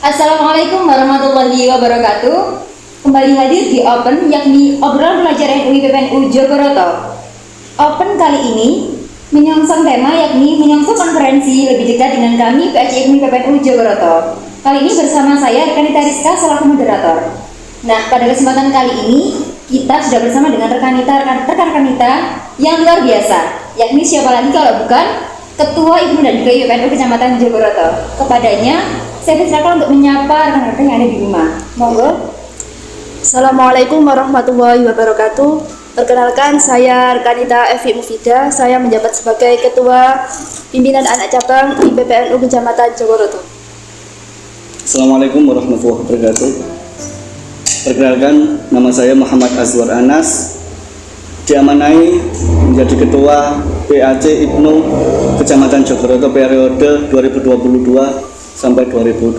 Assalamualaikum warahmatullahi wabarakatuh. Kembali hadir di Open, yakni obrolan pelajar NUI PPNU Jogoroto. Open kali ini menyongsong tema, yakni menyongsong konferensi lebih dekat dengan kami PAC NUI PPNU Jogoroto. Kali ini bersama saya Rekanita Rizka selaku moderator. Nah, pada kesempatan kali ini kita sudah bersama dengan rekan kita yang luar biasa, yakni siapa lagi kalau bukan Ketua Ibu dan DKI PPNU Kecamatan Jogoroto. Kepadanya saya persilakan untuk menyapa rekan-rekan yang ada di rumah. Monggo. Assalamualaikum warahmatullahi wabarakatuh. Perkenalkan, saya Rekanita Evi Mufida. Saya menjabat sebagai Ketua Pimpinan Anak Cabang IPPNU Kecamatan Jogoroto. Assalamualaikum warahmatullahi wabarakatuh. Perkenalkan, nama saya Muhammad Azwar Anas. Diamanai menjadi Ketua PAC IPNU Kecamatan Jogoroto periode 2022 sampai 2024.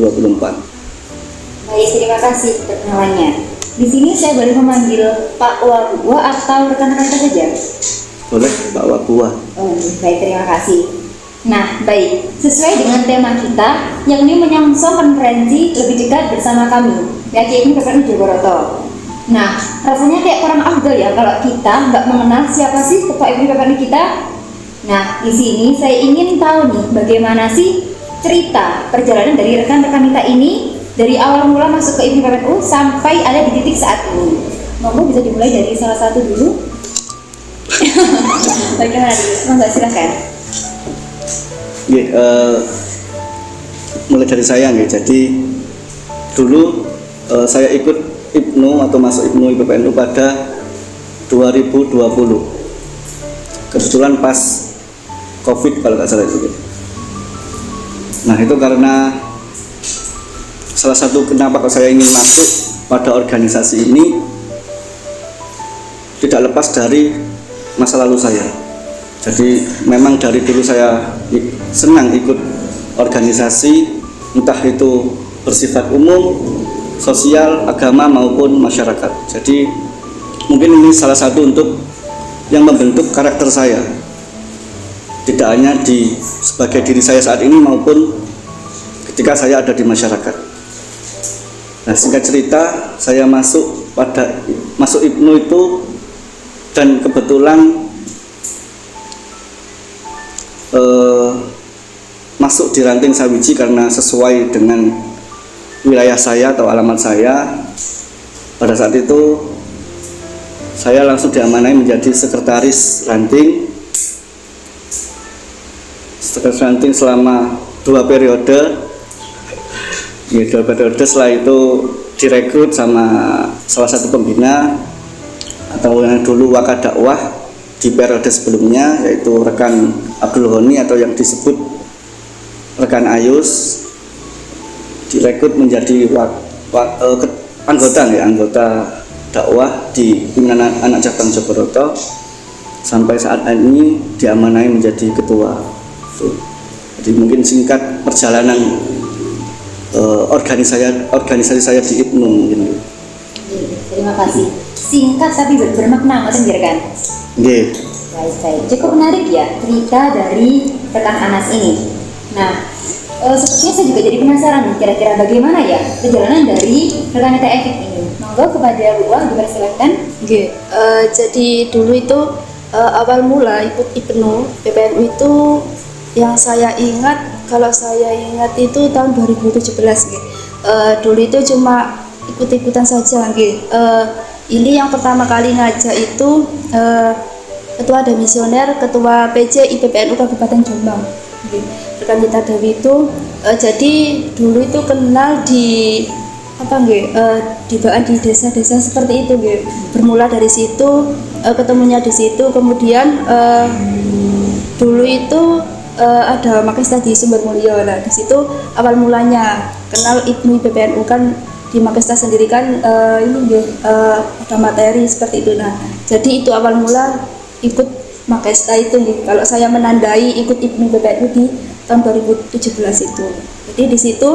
Baik, terima kasih perkenalannya. Di sini saya boleh memanggil Pak Wabua atau rekan-rekan kita saja? Boleh, Pak Wabua. Oh, baik, terima kasih. Nah, baik, sesuai dengan tema kita, yakni menyongsong konferensi lebih dekat bersama kami, PAC IPNU PPNU Jogoroto. Nah, rasanya kayak kurang afdol ya kalau kita nggak mengenal siapa sih Ketua IPNU PPNU kita. Nah, di sini saya ingin tahu nih, bagaimana sih cerita perjalanan dari rekan-rekan kita ini dari awal mula masuk ke IPNU PPNU sampai ada di titik saat ini. Monggo bisa dimulai dari salah satu dulu. Bagaimana dulu? Monggo silakan. Mulai dari saya nih. Jadi dulu saya ikut IPNU atau masuk IPNU PPNU pada 2020. Kebetulan pas COVID kalau nggak salah itu. Nah, itu karena salah satu kenapa saya ingin masuk pada organisasi ini tidak lepas dari masa lalu saya. Jadi memang dari dulu saya senang ikut organisasi, entah itu bersifat umum, sosial, agama maupun masyarakat. Jadi mungkin ini salah satu untuk yang membentuk karakter saya, tidak hanya sebagai diri saya saat ini maupun ketika saya ada di masyarakat. Nah, singkat cerita, saya masuk IPNU itu dan kebetulan masuk di Ranting Sawiji karena sesuai dengan wilayah saya atau alamat saya. Pada saat itu saya langsung diamanai menjadi sekretaris Ranting selama 2 periode. Ya, 2 periode. Setelah itu direkrut sama salah satu pembina atau yang dulu Wakadakwah di periode sebelumnya, yaitu rekan Abdul Honi atau yang disebut rekan Ayus, direkrut menjadi anggota dakwah di Pimpinan Anak Cabang Jogoroto sampai saat ini diamanai menjadi ketua. Jadi mungkin singkat perjalanan organisasi saya di IPNU mungkin. Terima kasih. Singkat tapi bermakna, Mas kan? Nggih. Baik. Cukup menarik ya cerita dari rekan Anas ini. Nah, sepertinya saya juga jadi penasaran nih, kira-kira bagaimana ya perjalanan dari rekan kita Evik ini. Monggo kepada Bu Wah dipersilakan. Jadi dulu itu awal mula ikut IPNU PPNU itu yang saya ingat, kalau saya ingat itu tahun 2017 gitu. Dulu itu cuma ikut-ikutan saja gitu. Ini yang pertama kali ngajak itu ketua demisioner, ketua PC IPPNU Kabupaten Jombang. Rekanita Dewi itu jadi dulu itu kenal di di desa-desa seperti itu gitu. Bermula dari situ, ketemunya di situ, kemudian dulu itu ada Makesta di Sumber Mulyo. Nah, di situ awal mulanya kenal IPNU PPNU kan di Makesta sendiri kan ada materi seperti itu. Nah, jadi itu awal mula ikut Makesta itu nih. Kalau saya menandai ikut IPNU PPNU di tahun 2017 itu. Jadi di situ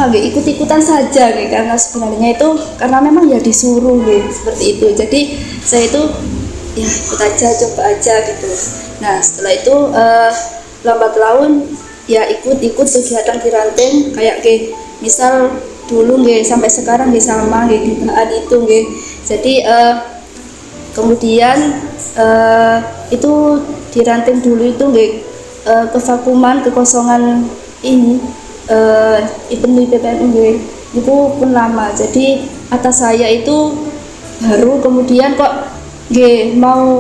ikut-ikutan saja nih, karena sebenarnya itu karena memang ya disuruh nih, seperti itu. Jadi saya itu ya ikut aja, coba aja gitu. Nah, setelah itu lambat laun ya ikut kegiatan di ranting kayak misal dulu sampai sekarang sama di bahan itu jadi kemudian itu di ranting dulu itu kevakuman kekosongan ini event PPNU itu pun lama, jadi atas saya itu baru kemudian kok mau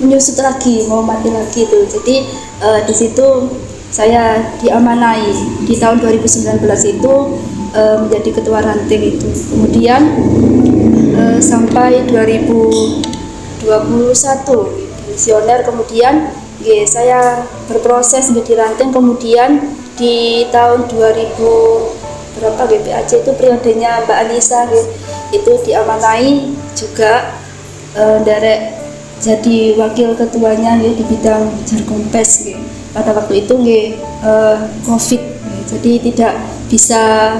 menyusut lagi, mau mati lagi itu. Jadi di situ saya diamanai di tahun 2019 itu menjadi ketua ranting itu. Kemudian sampai 2021 misioner, kemudian saya berproses menjadi ranting, kemudian di tahun 2000 berapa PAC itu periodenya Mbak Anissa itu diamanai juga jadi wakil ketuanya di bidang Jarkompes pada waktu itu COVID, jadi tidak bisa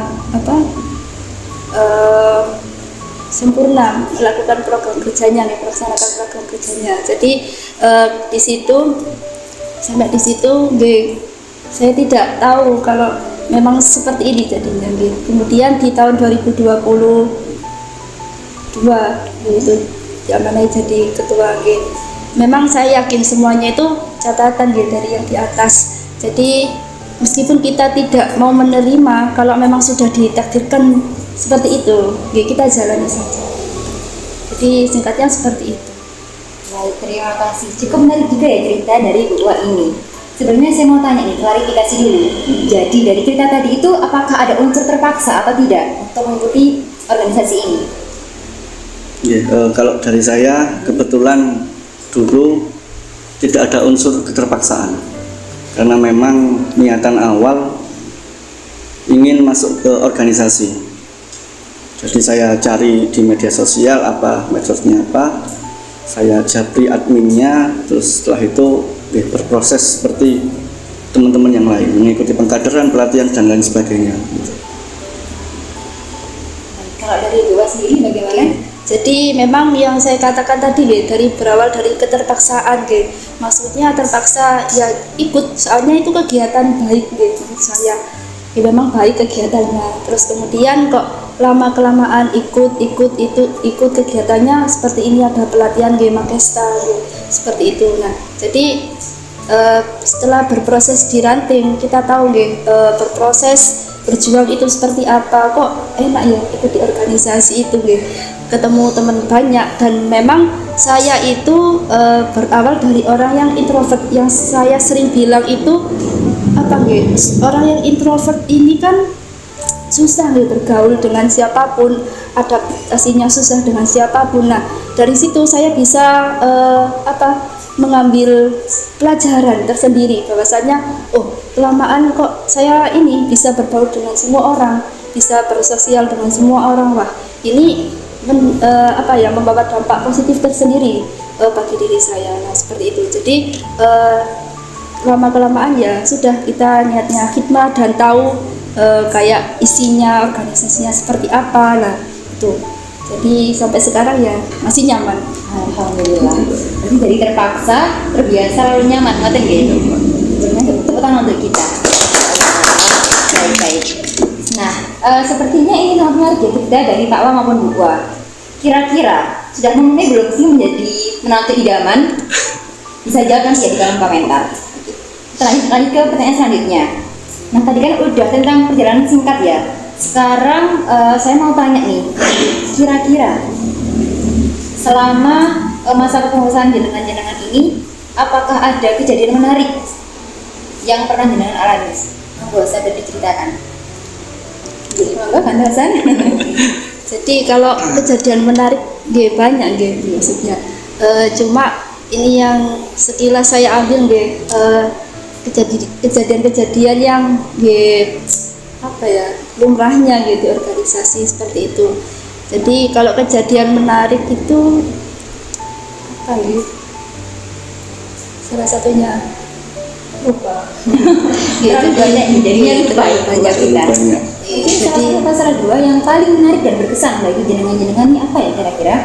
sempurna melakukan program kerjanya melaksanakan program kerjanya. Jadi di situ sampai di situ saya tidak tahu kalau memang seperti ini jadinya. Kemudian di tahun 2022 itu diamanai jadi ketua memang saya yakin semuanya itu catatan dari yang di atas. Jadi meskipun kita tidak mau menerima, kalau memang sudah ditakdirkan seperti itu kita jalani saja. Jadi singkatnya seperti itu. Baik, terima kasih. Cukup menarik juga ya cerita dari Bu Ua ini. Sebelumnya saya mau tanya nih, klarifikasi dulu. Jadi dari cerita tadi itu apakah ada unsur terpaksa atau tidak untuk mengikuti organisasi ini? Kalau dari saya kebetulan dulu tidak ada unsur keterpaksaan, karena memang niatan awal ingin masuk ke organisasi. Jadi saya cari di media sosial medsosnya saya japri adminnya, terus setelah itu berproses seperti teman-teman yang lain, mengikuti pengkaderan, pelatihan dan lain sebagainya. Kalau dari Bu Ua sendiri bagaimana? Jadi memang yang saya katakan tadi dari berawal dari keterpaksaan maksudnya terpaksa ya ikut, soalnya itu kegiatan baik menurut saya memang baik kegiatannya, terus kemudian kok lama kelamaan ikut kegiatannya seperti ini, ada pelatihan Makesta seperti itu. Nah jadi setelah berproses di ranting kita tahu berproses berjuang itu seperti apa, kok enak ya ikut di organisasi itu ketemu teman banyak. Dan memang saya itu berawal dari orang yang introvert, yang saya sering bilang itu orang yang introvert ini kan susah bergaul dengan siapapun, adaptasinya susah dengan siapapun. Nah dari situ saya bisa mengambil pelajaran tersendiri bahwasanya kelamaan kok saya ini bisa berbaur dengan semua orang, bisa bersosial dengan semua orang. Wah ini membawa dampak positif tersendiri bagi diri saya. Nah seperti itu. Jadi lama kelamaan ya sudah kita niatnya khidmat dan tahu kayak isinya organisasinya seperti apa lah itu. Jadi sampai sekarang ya masih nyaman. Alhamdulillah. Jadi dari terpaksa terbiasa lalu nyaman, ngaten gitu. Sebenarnya tepuk tangan untuk kita. Baik. Nah, sepertinya ini sangat menarik ya cerita dari Pak Wa maupun Bu Ua. Kira-kira sudah memenuhi belum sih menjadi menantu idaman? Bisa jawab nanti ya di kolom komentar. Lanjut ke pertanyaan selanjutnya. Nah tadi kan udah tentang perjalanan singkat ya. Sekarang saya mau tanya nih, kira-kira selama masa kepengurusan jenengan ini, apakah ada kejadian menarik yang pernah jenengan alami? Monggo saya diceritakan. Jadi monggo Kang Hasan. Jadi kalau kejadian menarik banyak maksudnya. Cuma ini yang sekilas saya ambil kejadian-kejadian yang lumrahnya di organisasi seperti itu. Jadi kalau kejadian menarik itu salah satunya lupa. Terlalu banyak jadinya lupa banyak kita. Mungkin salah dua yang paling menarik dan berkesan bagi jenengan-jenengan ini apa ya kira-kira?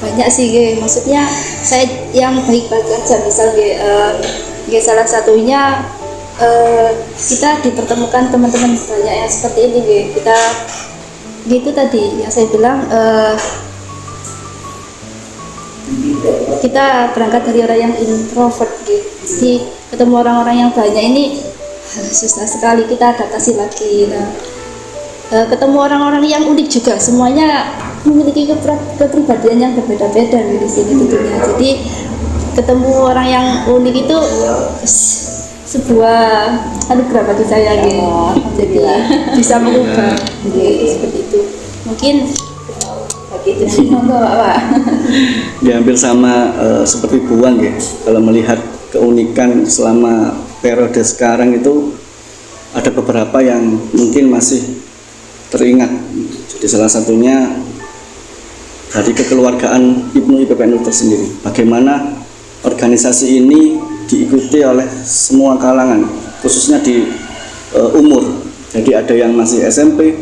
banyak sih nggih. Maksudnya saya yang baik-baik aja misal nggih nggih salah satunya kita dipertemukan teman-teman banyak yang seperti ini nggih. Kita gitu tadi yang saya bilang kita berangkat dari orang yang introvert gitu. Jadi ketemu orang-orang yang banyak ini susah sekali kita adaptasi lagi. Nah, ketemu orang-orang yang unik juga, semuanya memiliki kepribadian yang berbeda-beda di sini tentunya. Jadi ketemu orang yang unik itu sebuah anugerah bagi saya gitu. Jadi bisa mengubah gitu, seperti itu. Mungkin begitu sih Pak. Ya hampir sama seperti Buang ya. Kalau melihat keunikan selama periode sekarang itu ada beberapa yang mungkin masih teringat. Jadi salah satunya dari kekeluargaan Ibnu IPPNU tersendiri. Bagaimana organisasi ini diikuti oleh semua kalangan, khususnya di umur. Jadi ada yang masih SMP,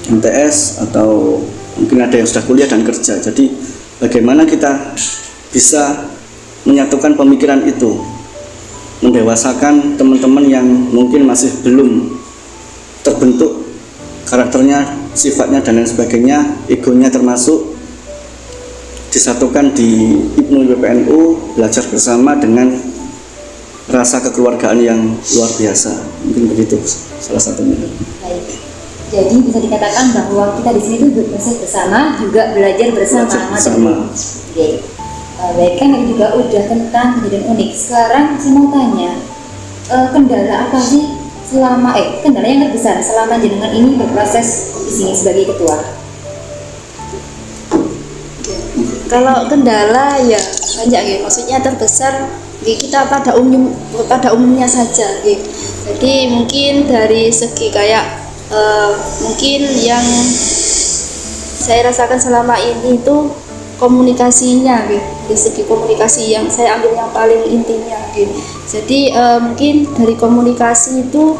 MTS, atau mungkin ada yang sudah kuliah dan kerja. Jadi bagaimana kita bisa menyatukan pemikiran itu, mendewasakan teman-teman yang mungkin masih belum terbentuk karakternya, sifatnya dan lain sebagainya, egonya termasuk, disatukan di Ibnu IPPNU, belajar bersama dengan rasa kekeluargaan yang luar biasa. Mungkin begitu salah satunya. Baik. Jadi bisa dikatakan bahwa kita di sini tuh berproses bersama, juga belajar bersama. Belajar bersama. Oke. Baik, kan ini juga udah tentang kejadian unik. Sekarang saya mau tanya, kendala apa sih selama kendala yang terbesar selama jenengan ini berproses di sini sebagai ketua? Kalau kendala ya banyak ya, maksudnya terbesar kita pada umumnya saja gitu. Jadi mungkin dari segi kayak mungkin yang saya rasakan selama ini itu komunikasinya gitu. Dari segi komunikasi yang saya ambil yang paling intinya gitu. Jadi mungkin dari komunikasi itu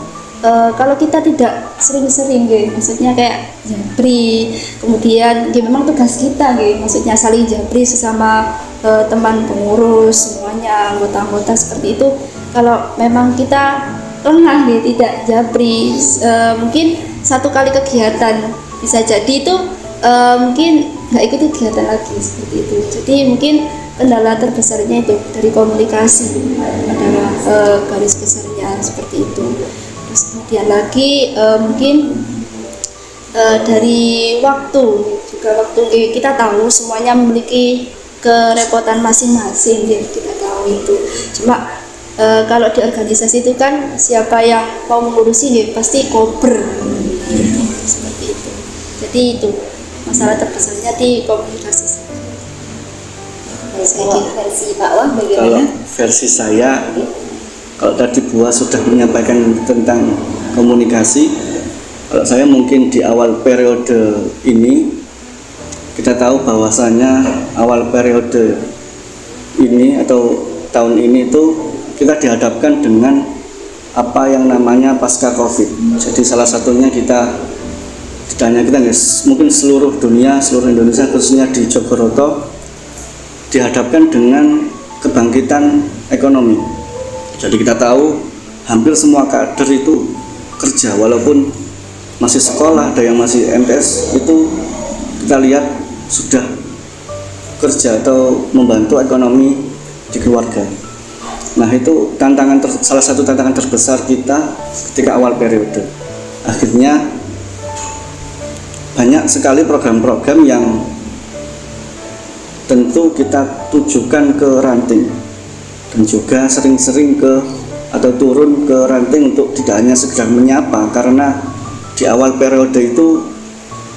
kalau kita tidak sering-sering gitu, maksudnya kayak japri, kemudian memang tugas kita gitu, maksudnya saling japri sesama teman pengurus semuanya, anggota-anggota seperti itu. Kalau memang kita lengah gitu, tidak japri, mungkin satu kali kegiatan bisa jadi itu mungkin nggak ikut kegiatan lagi seperti itu. Jadi mungkin kendala terbesarnya itu dari komunikasi adalah garis besarnya seperti itu. Terus kemudian lagi mungkin dari waktu juga, waktu kita tahu semuanya memiliki kerepotan masing-masing ya, kita tahu itu. Cuma kalau di organisasi itu kan siapa yang mau mengurusi ya pasti kober seperti itu. Jadi itu masalah terbesarnya di komunikasi. Kalau versi Pak Wah Kalau bagaimana? versi saya, kalau tadi Buah sudah menyampaikan tentang komunikasi, kalau saya mungkin di awal periode ini kita tahu bahwasanya awal periode ini atau tahun ini itu kita dihadapkan dengan apa yang namanya pasca Covid. Jadi salah satunya kita, tidak hanya kita guys, mungkin seluruh dunia, seluruh Indonesia khususnya di Jogoroto dihadapkan dengan kebangkitan ekonomi. Jadi kita tahu hampir semua kader itu kerja, walaupun masih sekolah, ada yang masih MTS, itu kita lihat sudah kerja atau membantu ekonomi di keluarga. Nah itu salah satu tantangan terbesar kita ketika awal periode. Akhirnya banyak sekali program-program yang tentu kita tujukan ke ranting, dan juga sering-sering atau turun ke ranting untuk tidak hanya sekedar menyapa, karena di awal periode itu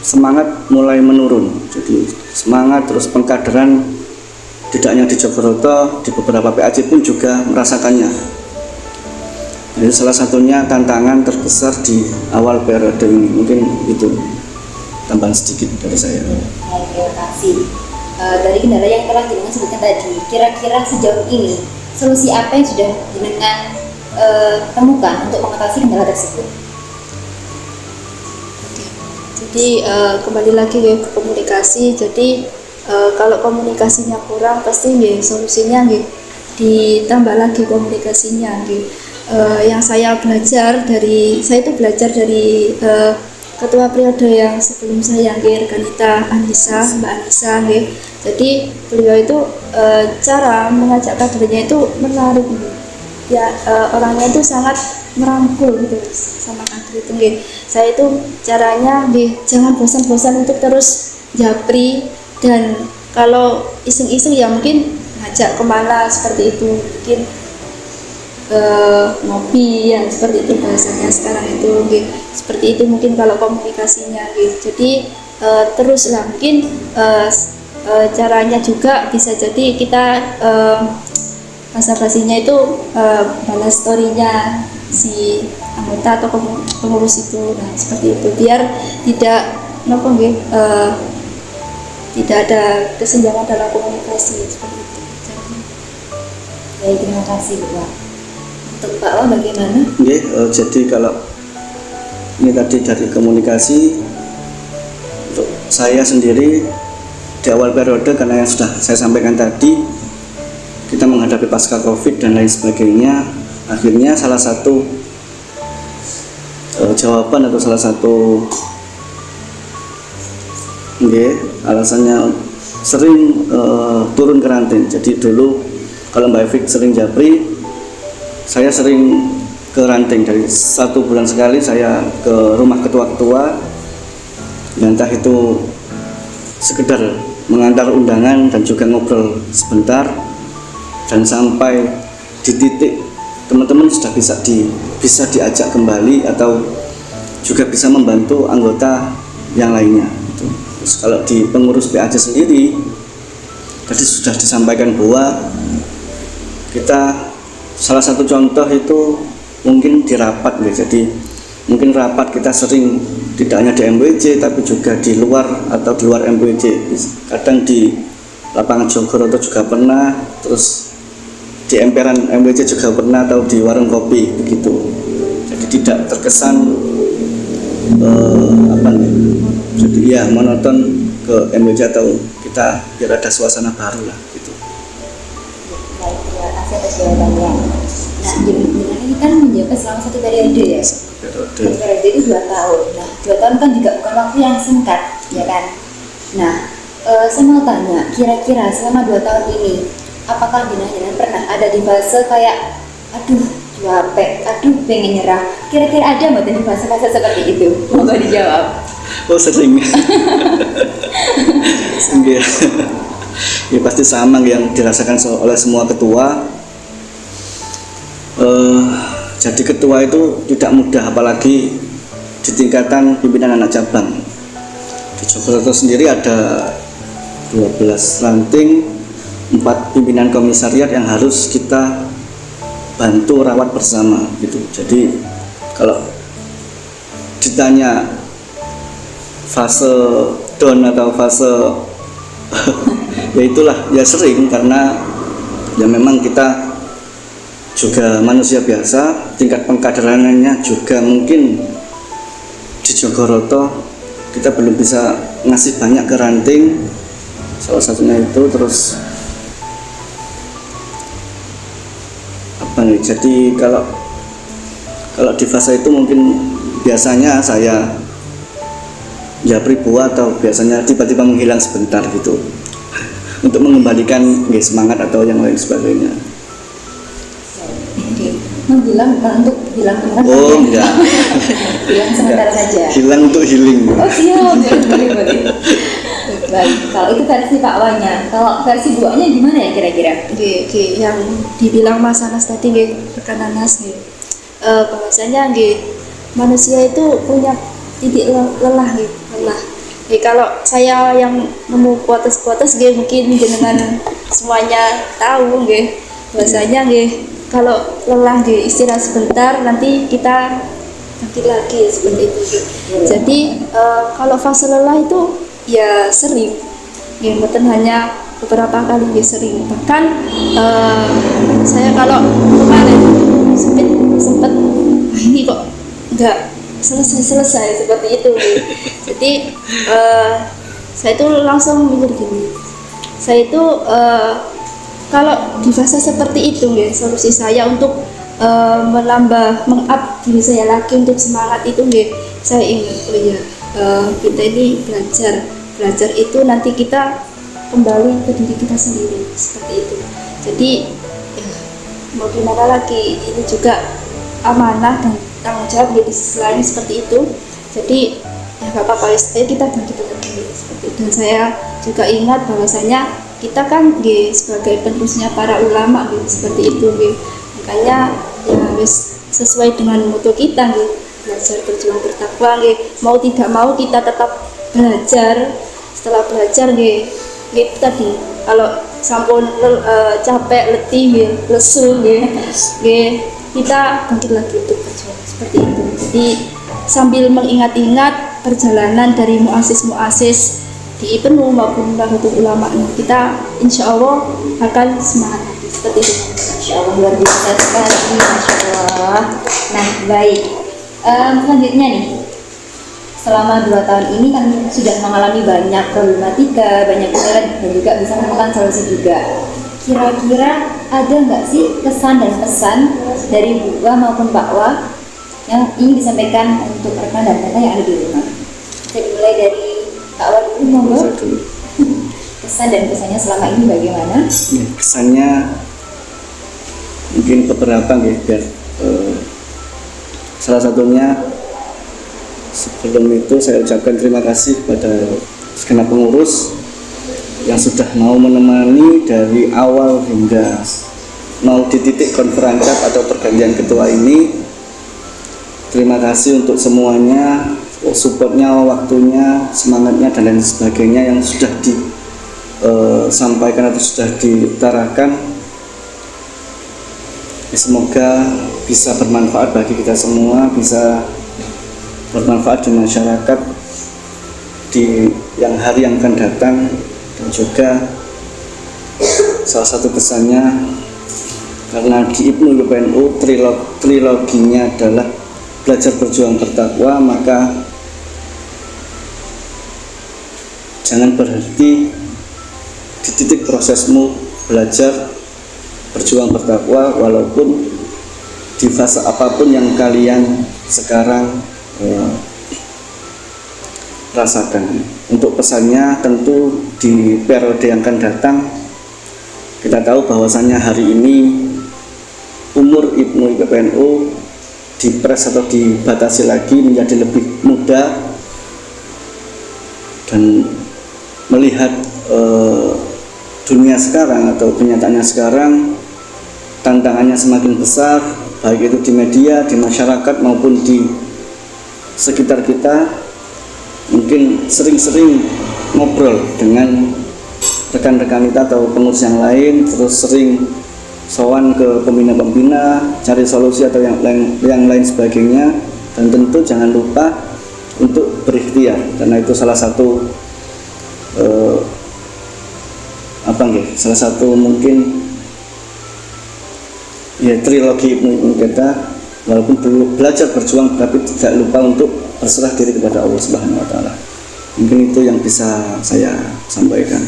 semangat mulai menurun. Jadi semangat terus pengkaderan tidak hanya di Jogoroto, di beberapa PAJ pun juga merasakannya. Jadi salah satunya tantangan terbesar di awal periode ini. Mungkin itu tambahan sedikit dari saya. Baik, terima kasih. Dari kendala yang telah jenengan sebutkan tadi, kira-kira sejauh ini solusi apa yang sudah jenengan temukan untuk mengatasi kendala tersebut? Jadi kembali lagi ke komunikasi. Jadi Kalau komunikasinya kurang pasti nggih solusinya nggih ditambah lagi komunikasinya nggih. Yang saya itu belajar dari ketua periode yang sebelum saya nggih, Rekanita Mbak Anissa nggih. Jadi beliau itu cara mengajak kadernya itu menarik nggih. Ya orangnya itu sangat merangkul gitu sama kader itu nggih. Saya itu caranya nggih jangan bosan-bosan untuk terus japri, dan kalau iseng-iseng ya mungkin ngajak kemana seperti itu, mungkin ngopi yang seperti itu bahasanya sekarang itu nggih. Seperti itu mungkin kalau komunikasinya nggih. Jadi teruslah mungkin caranya juga bisa jadi kita basa-basinya itu balas story-nya si anggota atau pengurus itu, nah seperti itu biar tidak tidak ada kesenjangan dalam komunikasi seperti itu. Baik, terima kasih Pak. Untuk Pak Wa bagaimana? Nggih, jadi kalau ini tadi dari komunikasi, untuk saya sendiri di awal periode, karena yang sudah saya sampaikan tadi, kita menghadapi pasca Covid dan lain sebagainya, akhirnya salah satu jawaban atau salah satu alasannya sering turun ke ranting. Jadi dulu kalau Mbak Evik sering japri, saya sering ke ranting. Dari 1 bulan sekali saya ke rumah ketua-ketua, entah itu sekedar mengantar undangan dan juga ngobrol sebentar, dan sampai di titik teman-teman sudah bisa diajak kembali atau juga bisa membantu anggota yang lainnya. Terus kalau di pengurus PAJ sendiri, tadi sudah disampaikan bahwa kita salah satu contoh itu mungkin di rapat ya. Jadi mungkin rapat kita sering tidak hanya di MWJ tapi juga di luar atau di luar MWJ. Kadang di lapangan Jogoroto juga pernah, terus di emperan MWJ juga pernah, atau di warung kopi begitu. Jadi tidak terkesan jadi ya monoton ke MWJ, atau kita biar ada suasana baru lah gitu. Baik, terima kasih atas jawabannya. Nah, gimana ini kan menjabat selama 1 periode ya? Satu periode itu 2 tahun. Nah, 2 tahun kan juga bukan waktu yang singkat, ya kan? Nah, saya mau tanya, kira-kira selama 2 tahun ini, apakah jenengan pernah ada di fase kayak, aduh, capek, aduh, pengen nyerah? Kira-kira ada nggak di fase-fase seperti itu? Moga dijawab. Oh sering. Ya pasti sama yang dirasakan oleh semua ketua. Jadi ketua itu tidak mudah, apalagi di tingkatan pimpinan anak cabang. Di Jogoroto sendiri ada 12 ranting, 4 pimpinan komisariat yang harus kita bantu rawat bersama gitu. Jadi kalau ditanya fase down atau fase ya itulah ya sering, karena ya memang kita juga manusia biasa, tingkat pengkaderannya juga mungkin di Jogoroto kita belum bisa ngasih banyak ke ranting, salah satunya itu. Terus apa nih, jadi kalau di fase itu mungkin biasanya saya japri buah, atau biasanya tiba-tiba menghilang sebentar gitu untuk mengembalikan semangat atau yang lain sebagainya. Menghilang bukan untuk hilang beneran. Oh enggak. Hilang sebentar saja. Hilang untuk healing. Oh siap, boleh. Baik, kalau itu versi Pak Wanya. Kalau versi buahnya gimana ya kira-kira? Oke, yang dibilang Mas Anas tadi rekan Anas bahwasanya manusia itu punya titik lelah. Kalau saya yang nemu kuotas mungkin dengan semuanya tahu bahwasanya kalau lelah istirahat sebentar, nanti kita bangkit lagi seperti itu. Jadi kalau fase lelah itu ya sering, bukan hanya beberapa kali, sering. Bahkan saya kalau kemarin sempat ini kok nggak selesai seperti itu. Jadi saya itu langsung mikir gini, saya itu kalau di fase seperti itu nggih, solusi saya untuk menambah meng-up diri saya lagi untuk semangat itu nggih, saya ingat oh iya, kita ini belajar itu nanti kita kembali ke diri kita sendiri seperti itu. Jadi ya, mau gimana lagi, ini juga amanah dan tanggung jawab di sisi lain seperti itu. Jadi ya gak apa-apa, ayo kita bangkit lagi seperti itu. Dan saya juga ingat bahwasanya kita kan sebagai penerusnya para ulama seperti itu, makanya ya wis sesuai dengan moto kita, belajar berjuang bertakwa, mau tidak mau kita tetap belajar. Setelah belajar itu tadi, kalau sampun capek, letih, lesu, kita bangkit lagi untuk berjuang seperti itu. Jadi sambil mengingat-ingat perjalanan dari muasis di IPNU maupun Nahdlatul Ulama, kita insya Allah akan semangat lagi seperti itu. Masya Allah, luar biasa sekali, Masya Allah. Nah, baik. Selanjutnya nih, selama 2 tahun ini kan sudah mengalami banyak problematika, banyak kendala, dan juga bisa menemukan solusi juga. Kira-kira ada nggak sih kesan dan pesan dari Bu Wa maupun Pak Wa yang ingin disampaikan untuk rekan dan rekan yang ada di rumah? Kita dimulai dari Pak Wa dulu, monggo. Kesan dan pesannya selama ini bagaimana? Ya, kesannya mungkin beberapa biar salah satunya, sebelum itu saya ucapkan terima kasih kepada segenap pengurus yang sudah mau menemani dari awal hingga mau di titik konferensiat atau pergantian ketua ini. Terima kasih untuk semuanya, supportnya, waktunya, semangatnya, dan lain sebagainya yang sudah disampaikan atau sudah diutarakan. Semoga bisa bermanfaat bagi kita semua, bisa bermanfaat di masyarakat di hari yang akan datang. Dan juga salah satu pesannya, karena di IPNU UPNU triloginya adalah belajar berjuang bertakwa, maka jangan berhenti di titik prosesmu belajar berjuang bertakwa, walaupun di fase apapun yang kalian sekarang rasakan. Untuk pesannya tentu di periode yang akan datang, kita tahu bahwasannya hari ini umur IPNU IPPNU dipres atau dibatasi lagi menjadi lebih muda, dan melihat dunia sekarang atau kenyataannya sekarang, tantangannya semakin besar, baik itu di media, di masyarakat maupun di sekitar kita. Mungkin sering-sering ngobrol dengan rekan-rekan kita atau pengurus yang lain, terus sering sowan ke pembina-pembina, cari solusi atau yang lain sebagainya. Dan tentu jangan lupa untuk berikhtiar, karena itu salah satu salah satu mungkin ya trilogi IPNU kita, walaupun perlu belajar berjuang tapi tidak lupa untuk berserah diri kepada Allah Subhanahu wa taala. Mungkin itu yang bisa saya sampaikan.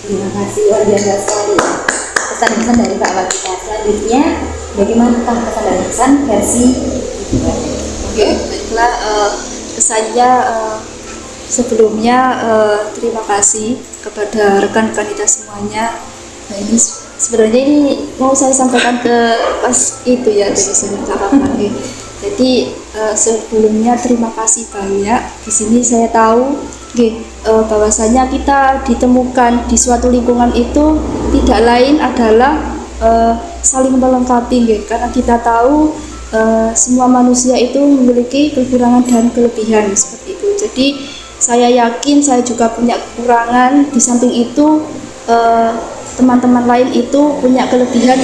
Terima kasih, luar biasa sekali pesan-pesan dari Pak Wakil. Selanjutnya, bagaimana pesan dan pesan versi Oke, baiklah, kesannya sebelumnya terima kasih kepada rekan-rekan kita semuanya. Nah, ini sebenarnya ini mau saya sampaikan ke pas itu ya, dari sini. Jadi sebelumnya terima kasih banyak. Di sini saya tahu bahwasanya kita ditemukan di suatu lingkungan itu tidak lain adalah saling melengkapi, karena kita tahu semua manusia itu memiliki kekurangan dan kelebihan seperti itu. Jadi saya yakin saya juga punya kekurangan, di samping itu teman-teman lain itu punya kelebihan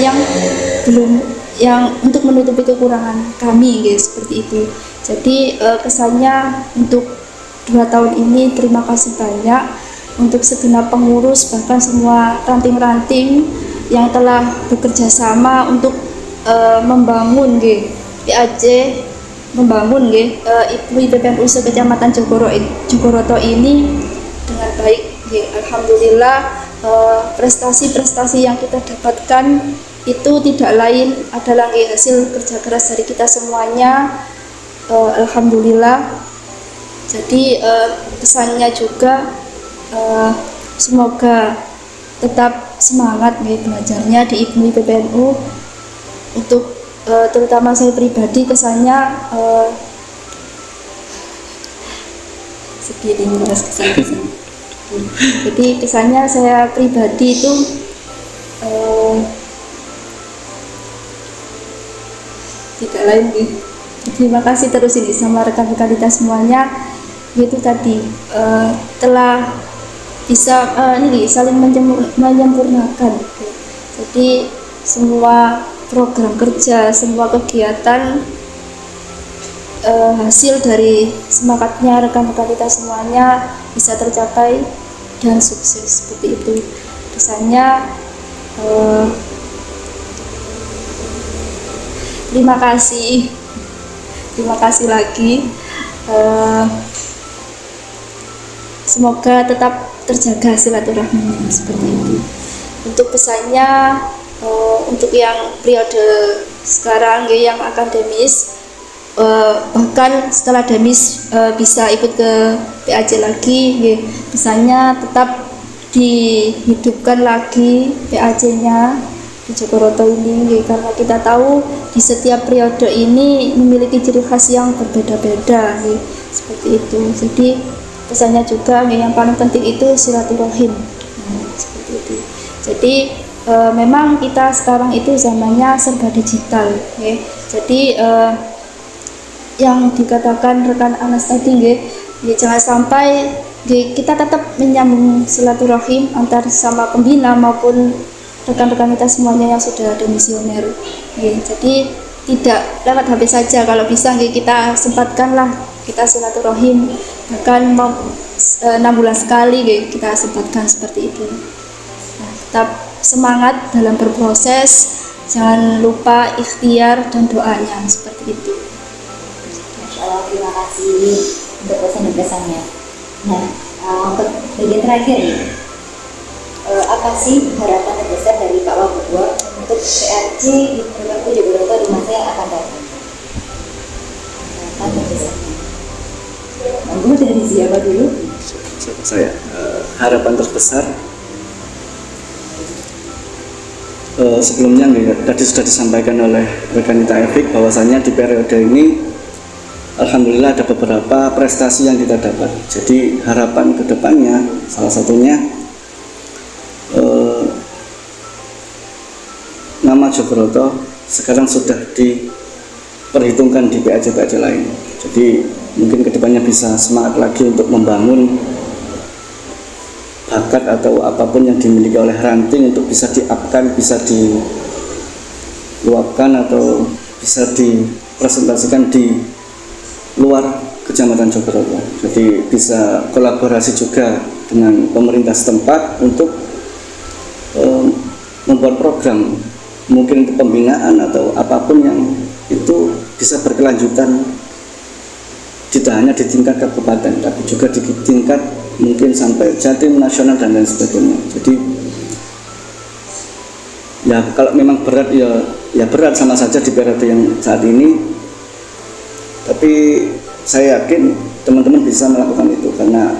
yang untuk menutupi kekurangan kami, seperti itu. Jadi kesannya untuk 2 tahun ini terima kasih banyak untuk segenap pengurus, bahkan semua ranting-ranting yang telah bekerja sama untuk membangun PAJ, membangun IPNU IPPNU sekecamatan Jogoroto ini dengan baik. Alhamdulillah prestasi-prestasi yang kita dapatkan itu tidak lain adalah hasil kerja keras dari kita semuanya. Alhamdulillah. Jadi pesannya juga semoga tetap semangat belajarnya di IPMI PPNU. Untuk terutama saya pribadi kesannya sedih menguras kesan-kesan. Jadi kesannya saya pribadi itu tidak lain terima kasih terus ini sama rekan-rekan kita semuanya, yaitu tadi telah bisa saling menyempurnakan. Jadi semua program kerja, semua kegiatan hasil dari semangatnya rekan-rekan kita semuanya bisa tercapai dan sukses seperti itu. Kesannya terima kasih lagi. Semoga tetap terjaga silaturahminya seperti itu. Untuk pesannya untuk yang periode sekarang yang akademis, bahkan setelah demis bisa ikut ke PAJ lagi, pesannya tetap dihidupkan lagi PAJ-nya di Jogoroto ini, karena kita tahu di setiap periode ini memiliki ciri khas yang berbeda-beda, seperti itu. Jadi pesannya juga yang paling penting itu silaturahim, seperti itu. Jadi memang kita sekarang itu zamannya serba digital, jadi yang dikatakan rekan Anas tadi, jangan sampai kita tetap menyambung silaturahim antar sama pembina maupun rekan-rekan kita semuanya yang sudah demisioner. Jadi tidak lewat HP saja, kalau bisa kita sempatkanlah kita silaturahim, bahkan 6 bulan sekali kita sempatkan seperti itu. Nah, tetap semangat dalam berproses, jangan lupa ikhtiar dan doanya seperti itu. Masya Allah, terima kasih untuk pesan dan pesannya. Nah, untuk bagian terakhir nih, apa sih harapan terbesar dari Pak Wagub untuk PRC di PPNU Jogoroto di masa yang akan datang? Harapan terbesarnya. Monggo dari siapa dulu? Saya harapan terbesar sebelumnya tadi sudah disampaikan oleh rekan kita Efik bahwasanya di periode ini alhamdulillah ada beberapa prestasi yang kita dapat. Jadi harapan kedepannya salah satunya nama Jogoroto sekarang sudah diperhitungkan di PAJ-PAJ lain. Jadi mungkin kedepannya bisa semangat lagi untuk membangun bakat atau apapun yang dimiliki oleh ranting untuk bisa di-up-kan, bisa diluapkan atau bisa dipresentasikan di luar Kecamatan Jogoroto. Jadi bisa kolaborasi juga dengan pemerintah setempat untuk membuat program, mungkin untuk pembinaan atau apapun yang itu bisa berkelanjutan, tidak hanya di tingkat kabupaten tapi juga di tingkat mungkin sampai Jatim, nasional dan lain sebagainya. Jadi ya kalau memang berat ya berat sama saja di periode yang saat ini, tapi saya yakin teman-teman bisa melakukan itu karena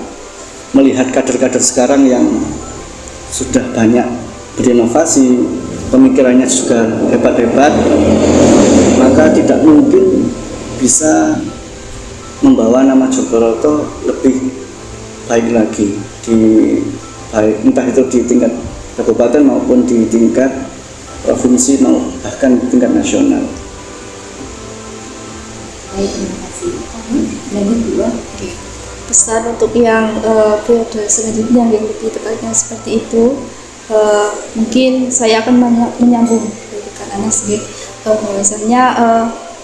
melihat kader-kader sekarang yang sudah banyak berinovasi, pemikirannya juga hebat-hebat, maka tidak mungkin bisa membawa nama Jogoroto lebih baik lagi entah itu di tingkat kabupaten maupun di tingkat provinsi bahkan di tingkat nasional. Baik, terima kasih. Lanjut dua. Pesan untuk yang periode selanjutnya yang lebih tepatnya seperti itu, mungkin saya akan menyambung dengan Anas bahwasanya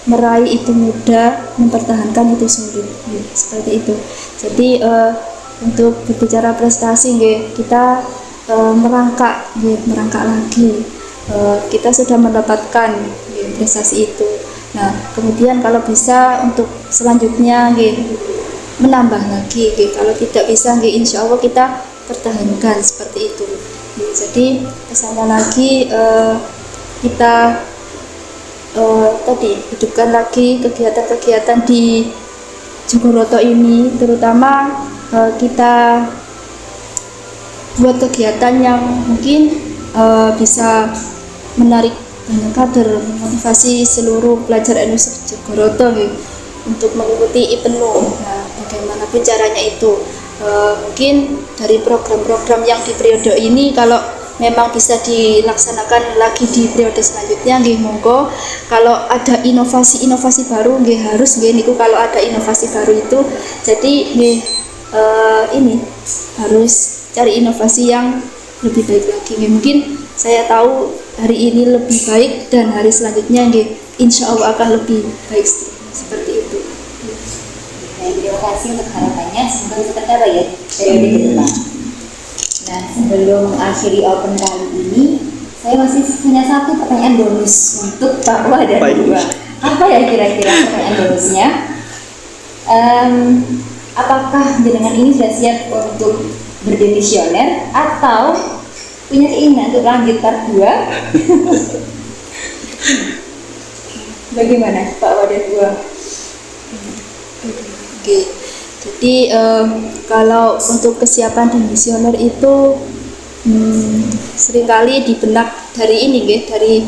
meraih itu mudah, mempertahankan itu sulit, seperti itu. Jadi untuk berbicara prestasi, kita merangkak lagi. Kita sudah mendapatkan prestasi itu. Nah, kemudian kalau bisa untuk selanjutnya menambah lagi. Kalau tidak bisa, insya Allah kita pertahankan seperti itu. Jadi pesannya lagi kita tadi hidupkan lagi kegiatan-kegiatan di Jogoroto ini, terutama kita buat kegiatan yang mungkin bisa menarik banyak kader, memotivasi seluruh pelajar NU Jogoroto untuk mengikuti IPENU. Nah, bagaimanapun caranya itu, mungkin dari program-program yang di periode ini kalau memang bisa dilaksanakan lagi di periode selanjutnya, nggih monggo. Kalau ada inovasi-inovasi baru, nggih harus nggih niku kalau ada inovasi baru itu. Jadi nggih ini harus cari inovasi yang lebih baik lagi. Nggih, mungkin saya tahu hari ini lebih baik dan hari selanjutnya nggih insya Allah akan lebih baik seperti itu. Baik, terima kasih untuk harapannya. Semoga bisa tercapai ya periode ke depan. Nah, sebelum mengakhiri open kali ini, saya masih punya satu pertanyaan bonus untuk Pak Wah dan Bu. Apa ya kira-kira pertanyaan bonusnya? Apakah jenengan ini sudah siap untuk berdemisioner atau punya keinginan untuk lanjut part 2? Bagaimana Pak Wah dan Bu? Oke. Jadi kalau untuk kesiapan demisioner itu seringkali di benak dari ini nggih, dari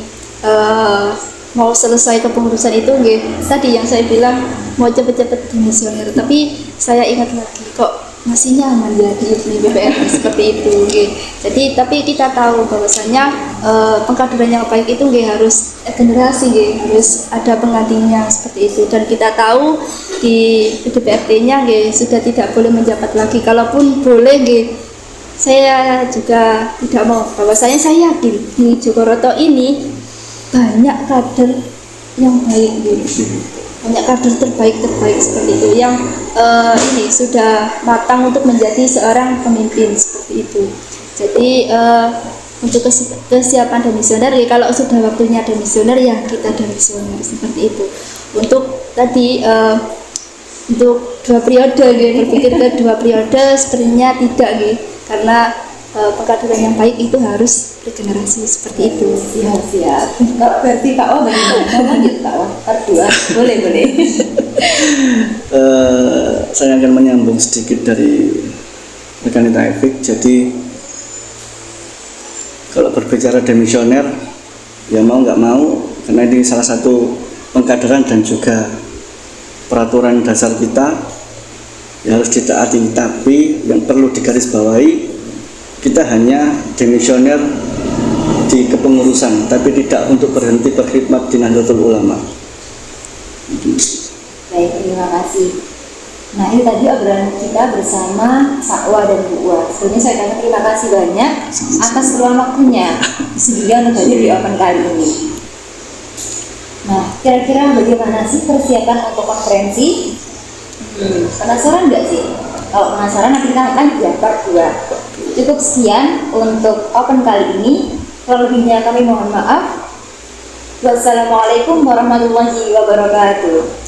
mau selesai kepengurusan itu nggih, tadi yang saya bilang mau cepet-cepet demisioner, tapi saya ingat lagi kok masih nyaman ya di BPR seperti itu nggih. Jadi tapi kita tahu bahwasanya pengkaderan yang baik itu nggih harus generasi nggih, harus ada penggantinya seperti itu, dan kita tahu di DPRD-nya nggih sudah tidak boleh menjabat lagi. Kalaupun boleh nggih, saya juga tidak mau. Bahwasanya saya yakin di Jogoroto ini banyak kader yang baik nggih. Banyak kader terbaik seperti itu yang ini sudah matang untuk menjadi seorang pemimpin seperti itu. Jadi untuk kesiapan demisioner ya, kalau sudah waktunya demisioner ya kita demisioner seperti itu. Untuk tadi untuk 2 periode gitu, berpikir ke 2 periode sebenarnya tidak gitu, karena pengkaderan yang baik itu harus regenerasi seperti itu. Siap. Kalau berarti Pak O bagaimana? Lanjut Pak O, part 2. Boleh. Saya akan menyambung sedikit dari rekan Taufik. Jadi kalau berbicara demisioner, ya mau nggak mau, karena ini salah satu pengkaderan dan juga peraturan dasar kita, ya harus ditaati. Tapi yang perlu digarisbawahi, kita hanya demisioner di kepengurusan, tapi tidak untuk berhenti berkhidmat di Nahdlatul Ulama. Baik, terima kasih. Nah, ini tadi obrolan kita bersama Pak Wah dan Bu Wah. Sebelumnya saya ucapkan terima kasih banyak atas peluang waktunya sehingga untuk hadir di open kali ini. Nah, kira-kira bagaimana sih persiapan untuk konferensi? Penasaran nggak sih? Kalau penasaran, nanti kita akan di part 2. Cukup sekian untuk open kali ini. Kalau lebihnya kami mohon maaf. Wassalamualaikum warahmatullahi wabarakatuh.